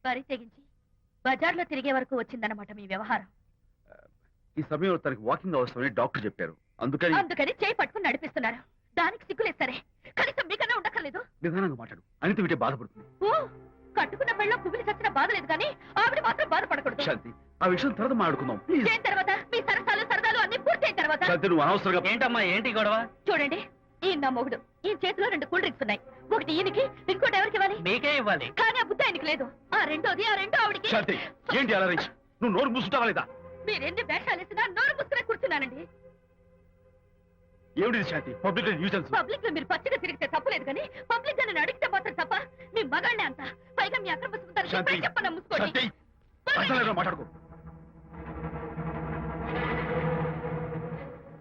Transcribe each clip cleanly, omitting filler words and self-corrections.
బరి తెగించి బజార్లో తిరిగే వరకు వచ్చిందన్నమాట మీ వ్యవహారం. ఈ సమయంలో తనకి వాకింగ్ అవసరమని డాక్టర్ చెప్పారు. అందుకని చేయి పట్టుకుని నడిపిస్తున్నారు. దానికి సిగ్గులేదు సరే, కనీసం మీకన్నా ఉండక్కర్లేదు. నిదానంగా మాట్లాడు. అనిత వింటే బాధపడుతుంది. ఓ కట్టుకున్న పెళ్ళ కుమిలి చచ్చిన బాధ లేదు కానీ ఆవిడ మాత్రం బాధపడకూడదు. శాంతి, ఆ విషయం తర్వాత మాట్లాడుకుందాం ప్లీజ్. ఏం తర్వాత? మీ సరసాలు సరదాలు అన్ని పూర్తయిన తర్వాత. శాంతి, నువ్వు అనవసరంగా. ఏంటమ్మా ఏంటి గొడవ? చూడండి, ఈయన నా మొగుడు. ఈయన చేతిలో 2 కూల్ డ్రింక్స్ ఉన్నాయి. ఒకటి ఈయనకి, ఇంకోటి ఎవరికి ఇవ్వాలి? మీకే ఇవ్వాలి. కానీ ఆ బుద్ధి ఆయనకి లేదు. ఆ రెండో ఆవిడికి. శాంతి, ఏంటి అలా రేయ్? నువ్వు నోరు మూసుకుంటావా లేదా? మీరెన్ని వేషాలు వేసినా నోరు పుస్తకం కూర్చున్నానండి. ఏమిటి శాంతి? Public nuisance. పబ్లిక్ లో మీరు పచ్చిగా తిరిగితే తప్పలేదు కానీ పబ్లిక్ గా నన్ను అడిగితే మాత్రం తప్ప. మీ మగాళ్ళే అంత. పైగా మీ అక్రమ సుందరికి చెప్పన ముసుకోండి. మాట్లాడుకో.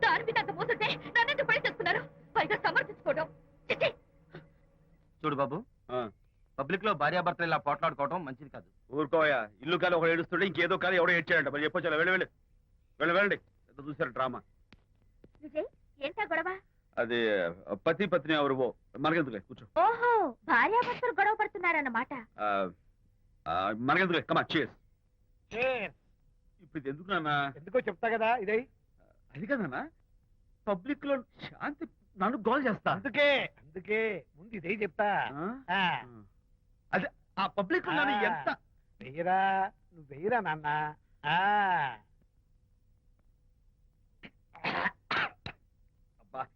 దాని మీద అంత మోసంటే నన్నెందుకు పడి చేస్తున్నారు? పైగా సమర్థించుకోవడం. చూడు బాబు, పబ్లిక్ లో భార్యాభర్తలు ఇలా పోట్లాడుకోవడం మంచిది కాదు. ఊరుకోయా. ఇల్లు కాలి ఒకడు ఏడుస్తుంటే ఇంకేదో కాలి ఎవడో ఏడ్చాడంట. మరి చెప్పొచ్చు. వెళ్ళండి. చూసారు డ్రామా. విజయ్, ఏంటా గొడవ? అది పతి పత్ని ఎవరు మనకెందుకులే, కూర్చో. ఓహో, భార్యాభర్తలు గొడవ పడుతున్నారన్నమాట. మనకెందుకులే, కమా చేస్. ఇప్పుడు ఇది ఎందుకు నాన్న? ఎందుకో చెప్తా కదా. ఇదే అది కదన్నా, పబ్లిక్ లో శాంతి నన్ను గోల్ చేస్తా. అందుకే ముందు ఇదే చెప్తా. అదే ఆ పబ్లిక్ లో ఎంత వెయ్యరా, నువ్వు వెయ్యరా నాన్న.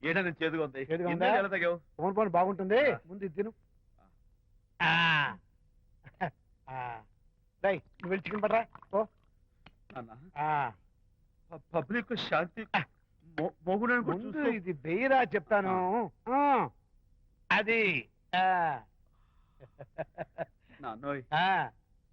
ఏదైనా చేదుగా ఉంది. ఫోన్ ఫోన్ బాగుంటుంది. ముందు ఇది తిను. నువ్వు వెళ్ళి చికెన్ పట్టరా. ఓ పబ్లిక్ శాంతి ముందు ఇది వెయ్యరా చెప్తాను. అది నాన్నోయ్,